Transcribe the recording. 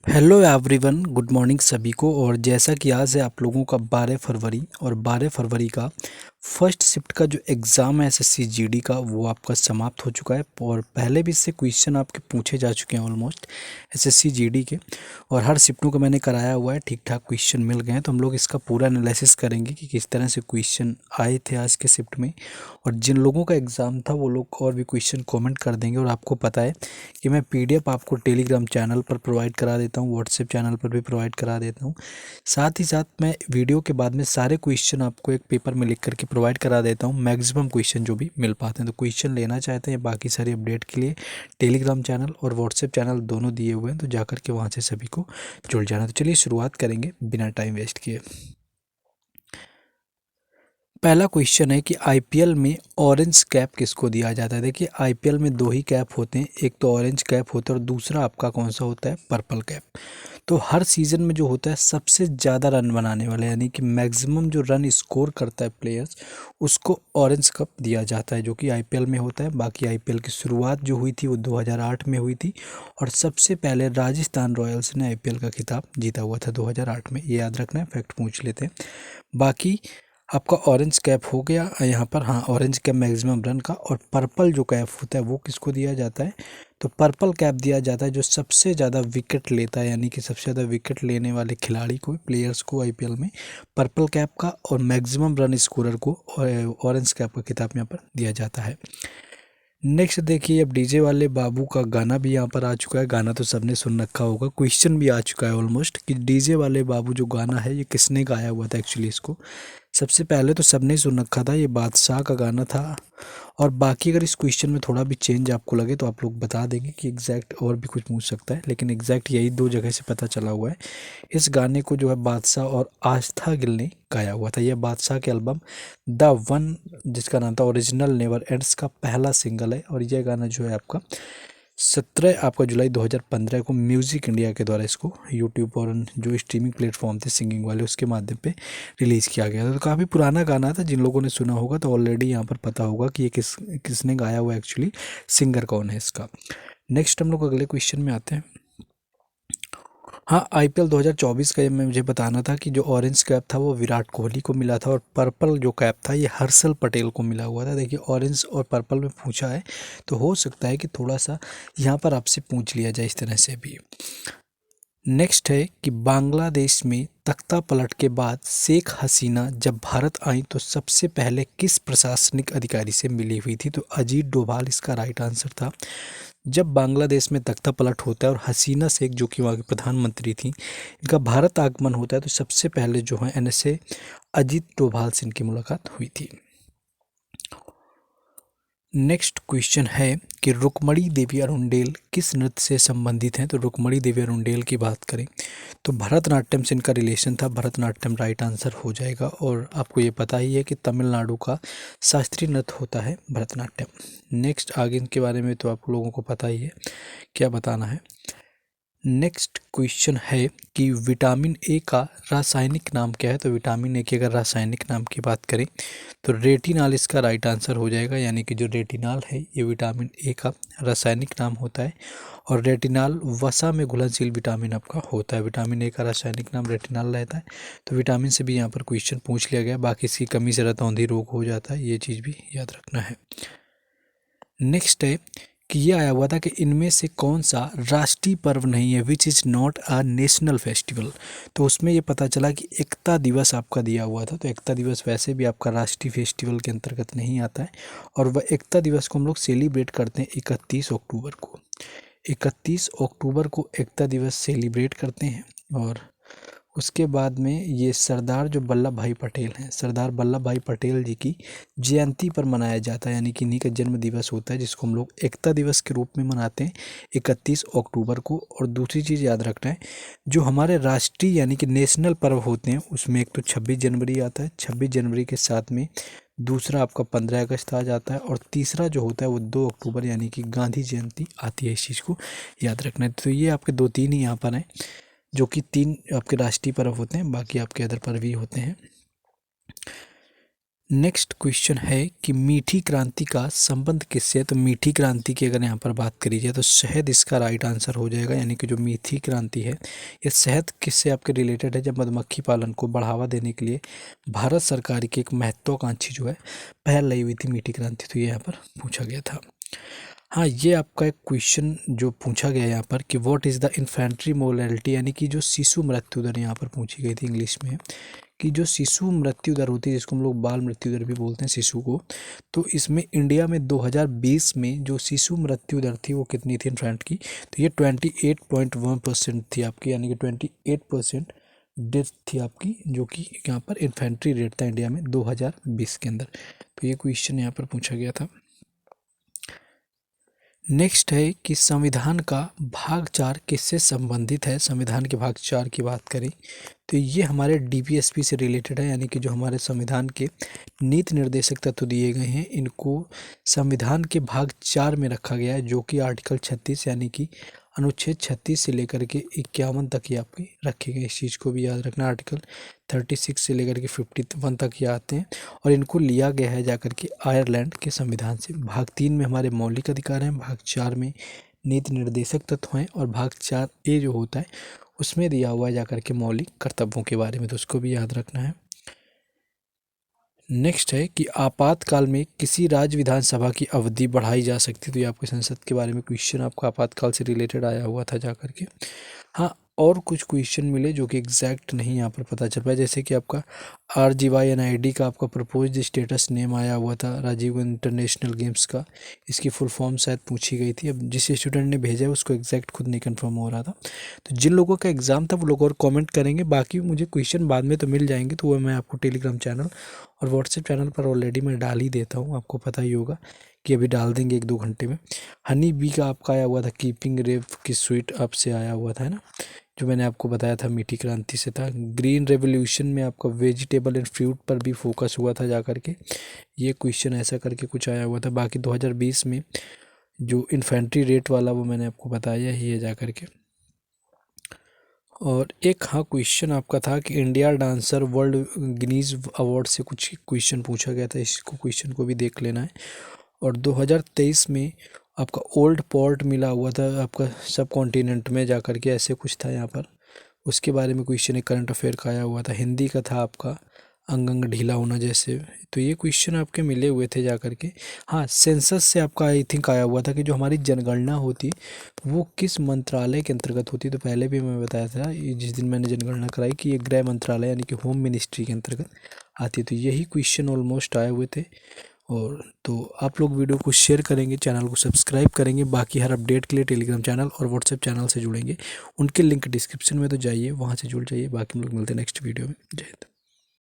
Hello everyone, good morning सभी को। और जैसा कि आज है आप लोगों का 12 फरवरी और 12 फरवरी का फर्स्ट शिफ्ट का जो एग्ज़ाम है एसएससी जीडी का वो आपका समाप्त हो चुका है। और पहले भी इससे क्वेश्चन आपके पूछे जा चुके हैं ऑलमोस्ट एसएससी जीडी के, और हर शिफ्टों को मैंने कराया हुआ है, ठीक ठाक क्वेश्चन मिल गए हैं। तो हम लोग इसका पूरा एनालिसिस करेंगे कि किस तरह से क्वेश्चन आए थे आज के शिफ्ट में। और जिन लोगों का एग्ज़ाम था वो लोग और भी क्वेश्चन कॉमेंट कर देंगे। और आपको पता है कि मैं पीडीएफ आपको टेलीग्राम चैनल पर प्रोवाइड करा देता हूँ, व्हाट्सएप चैनल पर भी प्रोवाइड करा देता हूँ। साथ ही साथ मैं वीडियो के बाद में सारे क्वेश्चन आपको एक पेपर में लिख करके प्रोवाइड करा देता हूँ, मैक्सिमम क्वेश्चन जो भी मिल पाते हैं। तो क्वेश्चन लेना चाहते हैं बाकी सारी अपडेट के लिए टेलीग्राम चैनल और व्हाट्सएप चैनल दोनों दिए हुए हैं, तो जाकर के वहाँ से सभी को जुड़ जाना। तो चलिए शुरुआत करेंगे बिना टाइम वेस्ट किए। पहला क्वेश्चन है कि आईपीएल में ऑरेंज कैप किसको दिया जाता है। देखिए आईपीएल में दो ही कैप होते हैं, एक तो ऑरेंज कैप होता है और दूसरा आपका कौन सा होता है, पर्पल कैप। तो हर सीज़न में जो होता है सबसे ज़्यादा रन बनाने वाले यानी कि मैक्सिमम जो रन स्कोर करता है प्लेयर्स, उसको ऑरेंज कप दिया जाता है, जो कि आईपीएल में होता है। बाकी आईपीएल की शुरुआत जो हुई थी वो 2008 में हुई थी, और सबसे पहले राजस्थान रॉयल्स ने आईपीएल का खिताब जीता हुआ था 2008 में। ये याद रखना है, फैक्ट पूछ लेते हैं। बाकी आपका ऑरेंज कैप हो गया यहाँ पर, हाँ ऑरेंज कैप मैक्सिमम रन का। और पर्पल जो कैप होता है वो किसको दिया जाता है, तो पर्पल कैप दिया जाता है जो सबसे ज़्यादा विकेट लेता है, यानी कि सबसे ज़्यादा विकेट लेने वाले खिलाड़ी को, प्लेयर्स को आईपीएल में पर्पल कैप का और मैक्सिमम रन स्कोरर को ऑरेंज कैप का खिताब यहाँ पर दिया जाता है। नेक्स्ट देखिए, अब डीजे वाले बाबू का गाना भी यहाँ पर आ चुका है। गाना तो सबने सुन रखा होगा, क्वेश्चन भी आ चुका है ऑलमोस्ट कि डीजे वाले बाबू जो गाना है ये किसने गाया हुआ था एक्चुअली इसको। सबसे पहले तो सबने सुन रखा था, ये बादशाह का गाना था। और बाकी अगर इस क्वेश्चन में थोड़ा भी चेंज आपको लगे तो आप लोग बता देंगे कि एग्जैक्ट और भी कुछ पूछ सकता है, लेकिन एग्जैक्ट यही दो जगह से पता चला हुआ है। इस गाने को जो है बादशाह और आस्था गिल ने गाया हुआ था। यह बादशाह के एल्बम द वन, जिसका नाम था ओरिजिनल नेवर एंड्स, का पहला सिंगल है। और यह गाना जो है आपका 17 आपका जुलाई 2015 को म्यूज़िक इंडिया के द्वारा इसको यूट्यूब और जो स्ट्रीमिंग प्लेटफॉर्म थे सिंगिंग वाले उसके माध्यम पे रिलीज़ किया गया था। तो काफ़ी पुराना गाना था, जिन लोगों ने सुना होगा तो ऑलरेडी यहाँ पर पता होगा कि ये किसने गाया हुआ एक्चुअली, सिंगर कौन है इसका। नेक्स्ट हम लोग अगले क्वेश्चन में आते हैं। हाँ, आईपीएल 2024 का ये मुझे बताना था कि जो ऑरेंज कैप था वो विराट कोहली को मिला था, और पर्पल जो कैप था ये हर्षल पटेल को मिला हुआ था। देखिए ऑरेंज और पर्पल में पूछा है, तो हो सकता है कि थोड़ा सा यहाँ पर आपसे पूछ लिया जाए इस तरह से भी। नेक्स्ट है कि बांग्लादेश में तख्ता पलट के बाद शेख हसीना जब भारत आई तो सबसे पहले किस प्रशासनिक अधिकारी से मिली हुई थी, तो अजीत डोभाल इसका राइट आंसर था। जब बांग्लादेश में तख्ता पलट होता है और हसीना शेख जो कि वहाँ की प्रधानमंत्री थी, इनका भारत आगमन होता है, तो सबसे पहले जो है एनएसए अजीत डोभाल से इनकी मुलाकात हुई थी। नेक्स्ट क्वेश्चन है कि रुक्मणी देवी अरुंडेल किस नृत्य से संबंधित हैं। तो रुक्मणी देवी अरुंडेल की बात करें तो भरतनाट्यम से इनका रिलेशन था, भरतनाट्यम राइट आंसर हो जाएगा। और आपको ये पता ही है कि तमिलनाडु का शास्त्रीय नृत्य होता है भरतनाट्यम। नेक्स्ट आगे इनके बारे में तो आप लोगों को पता ही है, क्या बताना है। नेक्स्ट क्वेश्चन है कि विटामिन ए का रासायनिक नाम क्या है। तो विटामिन ए के अगर रासायनिक नाम की बात करें तो रेटिनाल इसका राइट आंसर हो जाएगा, यानी कि जो रेटिनाल है ये विटामिन ए का रासायनिक नाम होता है। और रेटिनाल वसा में घुलनशील विटामिन आपका होता है। विटामिन ए का रासायनिक नाम रेटिनाल रहता है। तो विटामिन से भी यहाँ पर क्वेश्चन पूछ लिया गया। बाकी इसकी कमी से रतौंधी रोग हो जाता है, ये चीज़ भी याद रखना है। नेक्स्ट है कि ये आया हुआ था कि इनमें से कौन सा राष्ट्रीय पर्व नहीं है, which is not a national festival. तो उसमें ये पता चला कि एकता दिवस आपका दिया हुआ था। तो एकता दिवस वैसे भी आपका राष्ट्रीय फेस्टिवल के अंतर्गत नहीं आता है, और वह एकता दिवस को हम लोग सेलिब्रेट करते हैं 31 अक्टूबर को। 31 अक्टूबर को एकता दिवस सेलिब्रेट करते हैं। और उसके बाद में ये सरदार जो वल्लभ भाई पटेल हैं, सरदार वल्लभ भाई पटेल जी की जयंती पर मनाया जाता है, यानी कि इन्हीं का जन्म दिवस होता है, जिसको हम लोग एकता दिवस के रूप में मनाते हैं 31 अक्टूबर को। और दूसरी चीज़ याद रखना है, जो हमारे राष्ट्रीय यानी कि नेशनल पर्व होते हैं उसमें एक तो 26 जनवरी आता है, 26 जनवरी के साथ में दूसरा आपका 15 अगस्त आ जाता है, और तीसरा जो होता है वो 2 अक्टूबर यानी कि गांधी जयंती आती है। इस चीज़ को याद रखना है। तो ये आपके दो तीन ही यहाँ पर हैं जो कि तीन आपके राष्ट्रीय पर्व होते हैं, बाकी आपके अदर पर्व भी होते हैं। नेक्स्ट क्वेश्चन है कि मीठी क्रांति का संबंध किससे है। तो मीठी क्रांति की अगर यहाँ पर बात करी जाए तो शहद इसका राइट आंसर हो जाएगा, यानी कि जो मीठी क्रांति है ये शहद किससे आपके रिलेटेड है। जब मधुमक्खी पालन को बढ़ावा देने के लिए भारत सरकार की एक महत्वाकांक्षी जो है पहल लाई हुई थी मीठी क्रांति, तो ये यहाँ पर पूछा गया था। हाँ, ये आपका एक क्वेश्चन जो पूछा गया यहाँ पर कि what is the infantry mortality, यानी कि जो शिशु मृत्यु दर यहाँ पर पूछी गई थी इंग्लिश में, कि जो शिशु मृत्यु दर होती है जिसको हम लोग बाल मृत्यु दर भी बोलते हैं शिशु को, तो इसमें इंडिया में 2020 में जो शिशु मृत्यु दर थी वो कितनी थी इन्फेंट की, तो ये 28.1% थी आपकी, यानी कि 28% डेथ थी आपकी, जो कि यहाँ पर इन्फेंट्री रेट था इंडिया में 2020 के अंदर। तो ये क्वेश्चन यहाँ पर पूछा गया था। नेक्स्ट है कि संविधान का भाग 4 किससे संबंधित है। संविधान के भाग 4 की बात करें तो ये हमारे डीपीएसपी से रिलेटेड है, यानी कि जो हमारे संविधान के नीति निर्देशक तत्व दिए गए हैं इनको संविधान के भाग 4 में रखा गया है, जो कि आर्टिकल 36 यानी कि अनुच्छेद 36 से लेकर के 51 तक ये आपके रखे गए। इस चीज़ को भी याद रखना, आर्टिकल 36 से लेकर के 51 तक ये आते हैं, और इनको लिया गया है जाकर के आयरलैंड के संविधान से। भाग 3 में हमारे मौलिक अधिकार हैं, भाग 4 में नीति निर्देशक तत्व हैं, और भाग 4A जो होता है उसमें दिया हुआ है जाकर के मौलिक कर्तव्यों के बारे में, तो उसको भी याद रखना है। नेक्स्ट है कि आपातकाल में किसी राज्य विधानसभा की अवधि बढ़ाई जा सकती है। तो ये आपके संसद के बारे में क्वेश्चन आपका आपातकाल से रिलेटेड आया हुआ था जाकर के। हाँ, और कुछ क्वेश्चन मिले जो कि एग्जैक्ट नहीं यहाँ पर पता चल पाया, जैसे कि आपका RGYNID का आपका प्रपोज्ड स्टेटस नेम आया हुआ था राजीव गांधी इंटरनेशनल गेम्स का, इसकी फुल फॉर्म शायद पूछी गई थी। अब जिस स्टूडेंट ने भेजा है उसको एग्जैक्ट खुद नहीं कंफर्म हो रहा था, तो जिन लोगों का एग्ज़ाम था वो लोग और कमेंट करेंगे, बाकी मुझे क्वेश्चन बाद में तो मिल जाएंगे, तो वो मैं आपको टेलीग्राम चैनल और व्हाट्सएप चैनल पर ऑलरेडी मैं डाल ही देता हूँ, आपको पता ही होगा कि अभी डाल देंगे 1-2 घंटे में। हनी बी का आपका आया हुआ था कीपिंग रेव की स्वीट आपसे आया हुआ था, है ना, जो मैंने आपको बताया था मीठी क्रांति से था। ग्रीन रेवोल्यूशन में आपका वेजिटेबल एंड फ्रूट पर भी फोकस हुआ था जाकर के, ये क्वेश्चन ऐसा करके कुछ आया हुआ था। बाकी 2020 में जो इन्फेंट्री रेट वाला वो मैंने आपको बताया ही है जाकर के। और एक हाँ क्वेश्चन आपका था कि India dancer world Guinness award से कुछ क्वेश्चन पूछा गया था, इसको क्वेश्चन को भी देख लेना है। और 2023 में आपका ओल्ड पोर्ट मिला हुआ था आपका सब कॉन्टिनेंट में जाकर के, ऐसे कुछ था यहाँ पर, उसके बारे में क्वेश्चन एक करंट अफेयर का आया हुआ था। हिंदी का था आपका अंग अंग ढीला होना जैसे, तो ये क्वेश्चन आपके मिले हुए थे जाकर के। हाँ, सेंसस से आपका आई थिंक आया हुआ था कि जो हमारी जनगणना होती वो किस मंत्रालय के अंतर्गत होती, तो पहले भी मैं बताया था जिस दिन मैंने जनगणना कराई कि ये गृह मंत्रालय यानी कि होम मिनिस्ट्री के अंतर्गत आती है। तो यही क्वेश्चन ऑलमोस्ट आए हुए थे। और तो आप लोग वीडियो को शेयर करेंगे, चैनल को सब्सक्राइब करेंगे, बाकी हर अपडेट के लिए टेलीग्राम चैनल और व्हाट्सएप चैनल से जुड़ेंगे, उनके लिंक डिस्क्रिप्शन में तो जाइए, वहाँ से जुड़ जाइए। बाकी हम लोग मिलते हैं नेक्स्ट वीडियो में। जय हिंद।